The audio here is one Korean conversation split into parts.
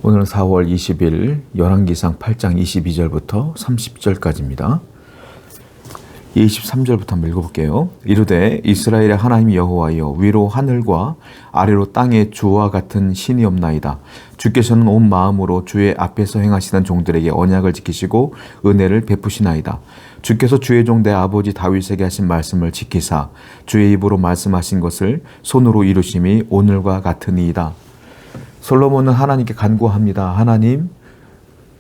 오늘은 4월 20일 열왕기상 8장 22절부터 30절까지입니다. 23절부터 한번 읽어볼게요. 이르되 이스라엘의 하나님 여호와여, 위로 하늘과 아래로 땅에 주와 같은 신이 없나이다. 주께서는 온 마음으로 주의 앞에서 행하시는 종들에게 언약을 지키시고 은혜를 베푸시나이다. 주께서 주의 종 내 아버지 다윗에게 하신 말씀을 지키사 주의 입으로 말씀하신 것을 손으로 이루심이 오늘과 같으니이다. 솔로몬은 하나님께 간구합니다. 하나님,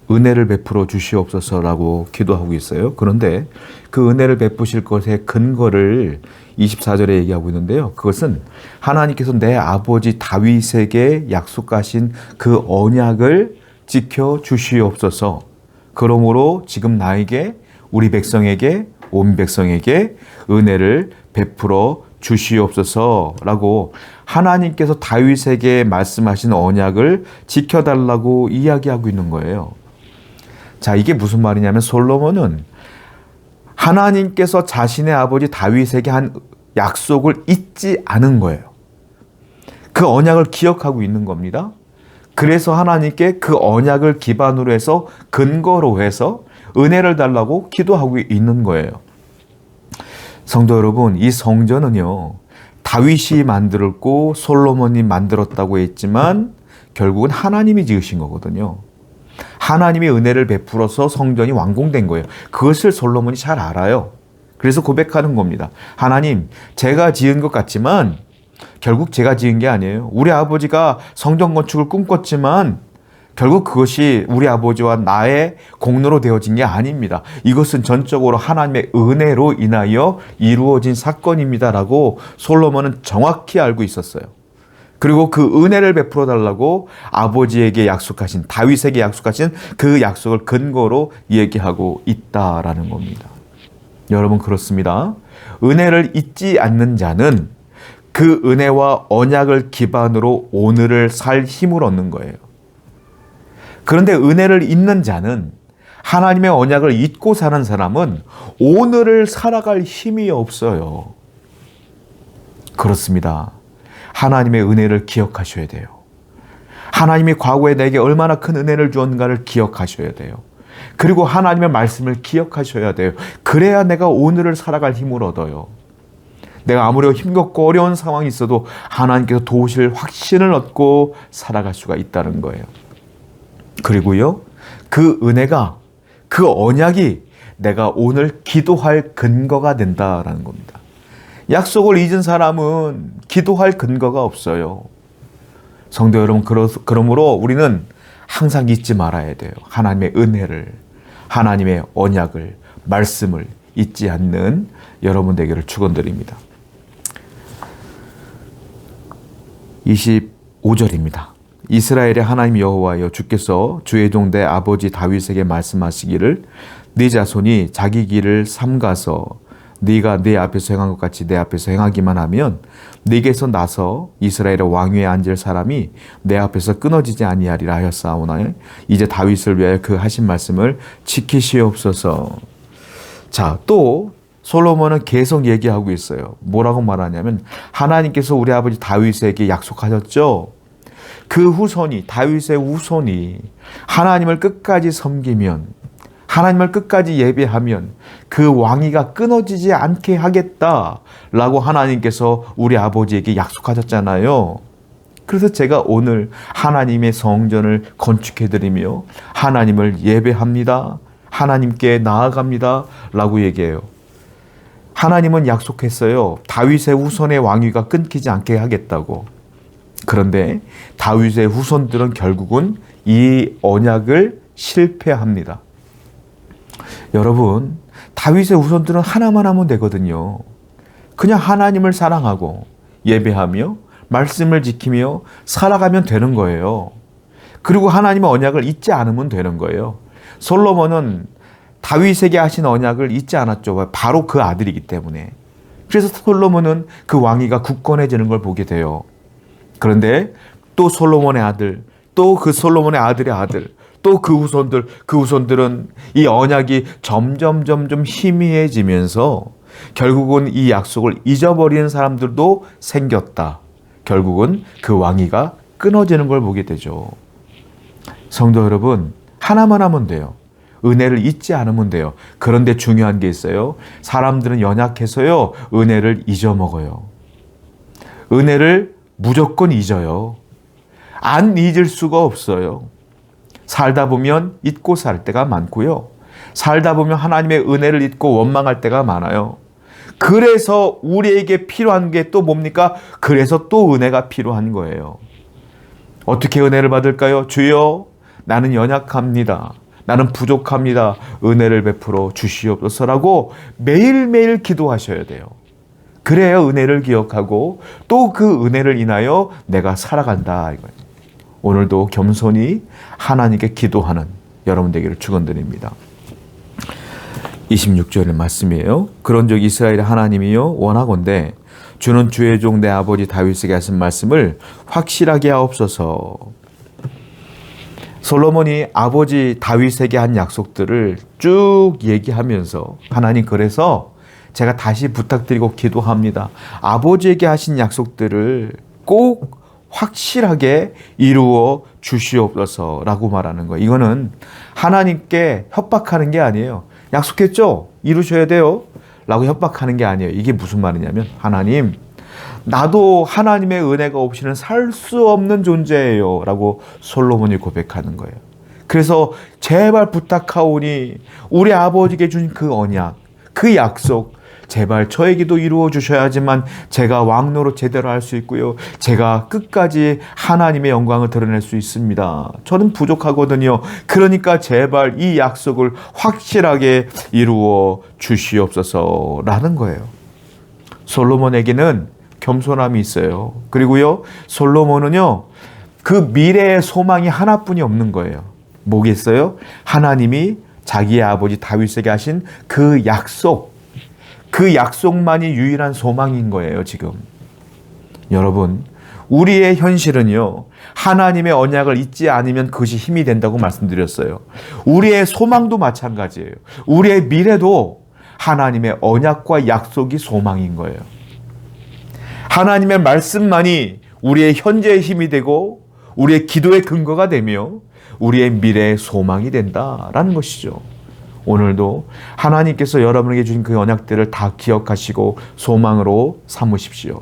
은혜를 베풀어 주시옵소서라고 기도하고 있어요. 그런데 그 은혜를 베푸실 것의 근거를 24절에 얘기하고 있는데요. 그것은 하나님께서 내 아버지 다윗에게 약속하신 그 언약을 지켜 주시옵소서. 그러므로 지금 나에게, 우리 백성에게, 온 백성에게 은혜를 베풀어 주시옵소서라고 하나님께서 다윗에게 말씀하신 언약을 지켜달라고 이야기하고 있는 거예요. 자, 이게 무슨 말이냐면 솔로몬은 하나님께서 자신의 아버지 다윗에게 한 약속을 잊지 않은 거예요. 그 언약을 기억하고 있는 겁니다. 그래서 하나님께 그 언약을 기반으로 해서, 근거로 해서 은혜를 달라고 기도하고 있는 거예요. 성도 여러분, 이 성전은요, 다윗이 만들었고 솔로몬이 만들었다고 했지만 결국은 하나님이 지으신 거거든요. 하나님이 은혜를 베풀어서 성전이 완공된 거예요. 그것을 솔로몬이 잘 알아요. 그래서 고백하는 겁니다. 하나님, 제가 지은 것 같지만 결국 제가 지은 게 아니에요. 우리 아버지가 성전 건축을 꿈꿨지만 결국 그것이 우리 아버지와 나의 공로로 되어진 게 아닙니다. 이것은 전적으로 하나님의 은혜로 인하여 이루어진 사건입니다라고 솔로몬은 정확히 알고 있었어요. 그리고 그 은혜를 베풀어 달라고 아버지에게 약속하신, 다윗에게 약속하신 그 약속을 근거로 얘기하고 있다라는 겁니다. 여러분, 그렇습니다. 은혜를 잊지 않는 자는 그 은혜와 언약을 기반으로 오늘을 살 힘을 얻는 거예요. 그런데 은혜를 잊는 자는, 하나님의 언약을 잊고 사는 사람은 오늘을 살아갈 힘이 없어요. 그렇습니다. 하나님의 은혜를 기억하셔야 돼요. 하나님이 과거에 내게 얼마나 큰 은혜를 주었는가를 기억하셔야 돼요. 그리고 하나님의 말씀을 기억하셔야 돼요. 그래야 내가 오늘을 살아갈 힘을 얻어요. 내가 아무리 힘겹고 어려운 상황이 있어도 하나님께서 도우실 확신을 얻고 살아갈 수가 있다는 거예요. 그리고요, 그 은혜가, 그 언약이 내가 오늘 기도할 근거가 된다라는 겁니다. 약속을 잊은 사람은 기도할 근거가 없어요. 성도 여러분, 그러므로 우리는 항상 잊지 말아야 돼요. 하나님의 은혜를, 하나님의 언약을, 말씀을 잊지 않는 여러분 되기를 축원드립니다. 25절입니다. 이스라엘의 하나님 여호와여, 주께서 주의 종 내 아버지 다윗에게 말씀하시기를 네 자손이 자기 길을 삼가서 네가 내 앞에서 행한 것 같이 내 앞에서 행하기만 하면 네게서 나서 이스라엘의 왕위에 앉을 사람이 내 앞에서 끊어지지 아니하리라 하였사오나 이제 다윗을 위하여 그 하신 말씀을 지키시옵소서. 자, 또 솔로몬은 계속 얘기하고 있어요. 뭐라고 말하냐면 하나님께서 우리 아버지 다윗에게 약속하셨죠. 그 후손이, 다윗의 후손이 하나님을 끝까지 섬기면, 하나님을 끝까지 예배하면 그 왕위가 끊어지지 않게 하겠다라고 하나님께서 우리 아버지에게 약속하셨잖아요. 그래서 제가 오늘 하나님의 성전을 건축해드리며 하나님을 예배합니다. 하나님께 나아갑니다. 라고 얘기해요. 하나님은 약속했어요. 다윗의 후손의 왕위가 끊기지 않게 하겠다고. 그런데 다윗의 후손들은 결국은 이 언약을 실패합니다. 여러분, 다윗의 후손들은 하나만 하면 되거든요. 그냥 하나님을 사랑하고 예배하며 말씀을 지키며 살아가면 되는 거예요. 그리고 하나님의 언약을 잊지 않으면 되는 거예요. 솔로몬은 다윗에게 하신 언약을 잊지 않았죠. 바로 그 아들이기 때문에. 그래서 솔로몬은 그 왕위가 굳건해지는 걸 보게 돼요. 그런데 또 솔로몬의 아들, 또 그 솔로몬의 아들의 아들, 또 그 후손들은 이 언약이 점점 희미해지면서 결국은 이 약속을 잊어버리는 사람들도 생겼다. 결국은 그 왕위가 끊어지는 걸 보게 되죠. 성도 여러분, 하나만 하면 돼요. 은혜를 잊지 않으면 돼요. 그런데 중요한 게 있어요. 사람들은 연약해서요, 은혜를 잊어먹어요. 은혜를 무조건 잊어요. 안 잊을 수가 없어요. 살다 보면 잊고 살 때가 많고요. 살다 보면 하나님의 은혜를 잊고 원망할 때가 많아요. 그래서 우리에게 필요한 게 또 뭡니까? 그래서 또 은혜가 필요한 거예요. 어떻게 은혜를 받을까요? 주여, 나는 연약합니다. 나는 부족합니다. 은혜를 베풀어 주시옵소서라고 매일매일 기도하셔야 돼요. 그래야 은혜를 기억하고 또 그 은혜를 인하여 내가 살아간다 이거예요. 오늘도 겸손히 하나님께 기도하는 여러분 되기를 축원드립니다. 26절의 말씀이에요. 그런즉 이스라엘의 하나님이여 원하건대 주는 주의 종 내 아버지 다윗에게 하신 말씀을 확실하게 하옵소서. 솔로몬이 아버지 다윗에게 한 약속들을 쭉 얘기하면서 하나님, 그래서 제가 다시 부탁드리고 기도합니다. 아버지에게 하신 약속들을 꼭 확실하게 이루어 주시옵소서라고 말하는 거예요. 이거는 하나님께 협박하는 게 아니에요. 약속했죠? 이루셔야 돼요. 라고 협박하는 게 아니에요. 이게 무슨 말이냐면, 하나님, 나도 하나님의 은혜가 없이는 살 수 없는 존재예요. 라고 솔로몬이 고백하는 거예요. 그래서 제발 부탁하오니 우리 아버지께 준 그 언약, 그 약속, 제발 저에게도 이루어 주셔야지만 제가 왕노로 제대로 할 수 있고요. 제가 끝까지 하나님의 영광을 드러낼 수 있습니다. 저는 부족하거든요. 그러니까 제발 이 약속을 확실하게 이루어 주시옵소서라는 거예요. 솔로몬에게는 겸손함이 있어요. 그리고요, 솔로몬은요, 그 미래의 소망이 하나뿐이 없는 거예요. 뭐겠어요? 하나님이 자기의 아버지 다윗에게 하신 그 약속, 그 약속만이 유일한 소망인 거예요, 지금. 여러분, 우리의 현실은요, 하나님의 언약을 잊지 않으면 그것이 힘이 된다고 말씀드렸어요. 우리의 소망도 마찬가지예요. 우리의 미래도 하나님의 언약과 약속이 소망인 거예요. 하나님의 말씀만이 우리의 현재의 힘이 되고 우리의 기도의 근거가 되며 우리의 미래의 소망이 된다라는 것이죠. 오늘도 하나님께서 여러분에게 주신 그 언약들을 다 기억하시고 소망으로 삼으십시오.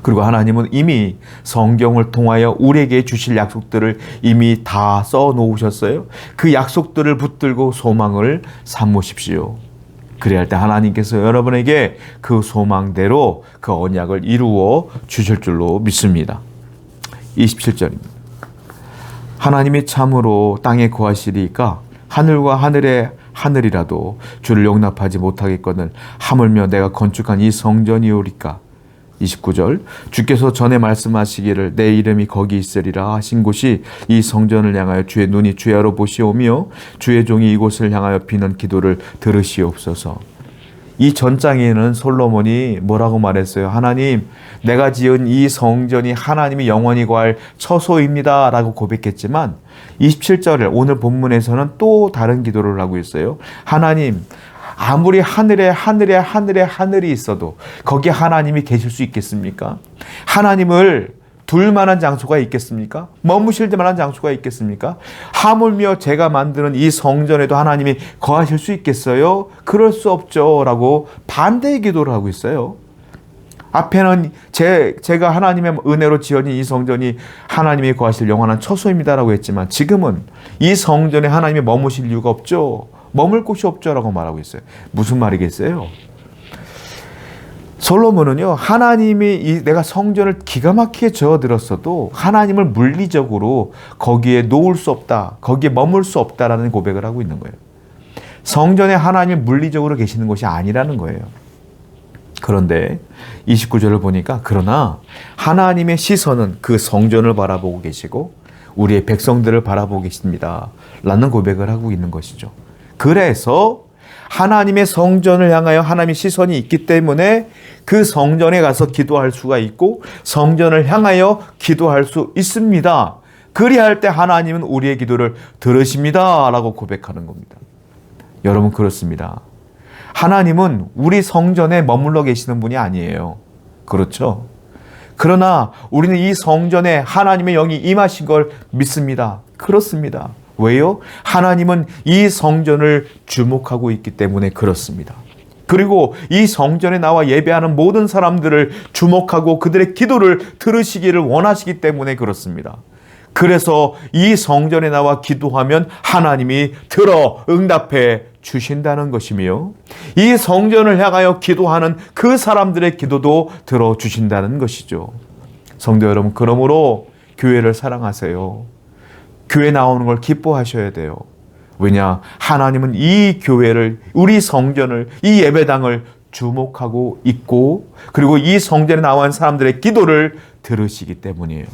그리고 하나님은 이미 성경을 통하여 우리에게 주실 약속들을 이미 다 써놓으셨어요. 그 약속들을 붙들고 소망을 삼으십시오. 그래야 할 때 하나님께서 여러분에게 그 소망대로 그 언약을 이루어 주실 줄로 믿습니다. 27절입니다. 하나님이 참으로 땅에 거하시리까 하늘과 하늘의 하늘이라도 주를 용납하지 못하겠거늘 하물며 내가 건축한 이 성전이오리까. 29절 주께서 전에 말씀하시기를 내 이름이 거기 있으리라 하신 곳이 이 성전을 향하여 주의 눈이 주야로 보시오며 주의 종이 이곳을 향하여 비는 기도를 들으시옵소서. 이 전장에는 솔로몬이 뭐라고 말했어요? 하나님, 내가 지은 이 성전이 하나님이 영원히 거할 처소입니다 라고 고백했지만 27절을 오늘 본문에서는 또 다른 기도를 하고 있어요. 하나님, 아무리 하늘에 있어도 거기에 하나님이 계실 수 있겠습니까? 하나님을 둘 만한 장소가 있겠습니까? 머무실 만한 장소가 있겠습니까? 하물며 제가 만드는 이 성전에도 하나님이 거하실 수 있겠어요? 그럴 수 없죠 라고 반대의 기도를 하고 있어요. 앞에는 제가 하나님의 은혜로 지어진 이 성전이 하나님이 거하실 영원한 처소입니다라고 했지만 지금은 이 성전에 하나님이 머무실 이유가 없죠. 머물 곳이 없죠라고 말하고 있어요. 무슨 말이겠어요? 솔로몬은요, 하나님이 내가 성전을 기가 막히게 지어들었어도 하나님을 물리적으로 거기에 놓을 수 없다, 거기에 머물 수 없다라는 고백을 하고 있는 거예요. 성전에 하나님이 물리적으로 계시는 것이 아니라는 거예요. 그런데 29절을 보니까 그러나 하나님의 시선은 그 성전을 바라보고 계시고 우리의 백성들을 바라보고 계십니다 라는 고백을 하고 있는 것이죠. 그래서 하나님의 성전을 향하여 하나님의 시선이 있기 때문에 그 성전에 가서 기도할 수가 있고 성전을 향하여 기도할 수 있습니다. 그리할 때 하나님은 우리의 기도를 들으십니다 라고 고백하는 겁니다. 여러분, 그렇습니다. 하나님은 우리 성전에 머물러 계시는 분이 아니에요. 그렇죠? 그러나 우리는 이 성전에 하나님의 영이 임하신 걸 믿습니다. 그렇습니다. 왜요? 하나님은 이 성전을 주목하고 있기 때문에 그렇습니다. 그리고 이 성전에 나와 예배하는 모든 사람들을 주목하고 그들의 기도를 들으시기를 원하시기 때문에 그렇습니다. 그래서 이 성전에 나와 기도하면 하나님이 들어 응답해 주신다는 것이며, 이 성전을 향하여 기도하는 그 사람들의 기도도 들어주신다는 것이죠. 성도 여러분, 그러므로 교회를 사랑하세요. 교회 나오는 걸 기뻐하셔야 돼요. 왜냐? 하나님은 이 교회를, 우리 성전을, 이 예배당을 주목하고 있고, 그리고 이 성전에 나온 사람들의 기도를 들으시기 때문이에요.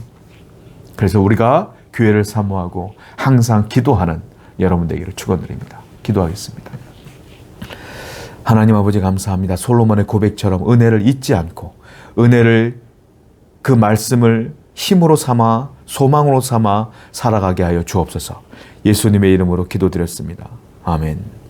그래서 우리가 교회를 사모하고 항상 기도하는 여러분 되기를 축원드립니다. 기도하겠습니다. 하나님 아버지 감사합니다. 솔로몬의 고백처럼 은혜를 잊지 않고 은혜를, 그 말씀을 힘으로 삼아 소망으로 삼아 살아가게 하여 주옵소서. 예수님의 이름으로 기도드렸습니다. 아멘.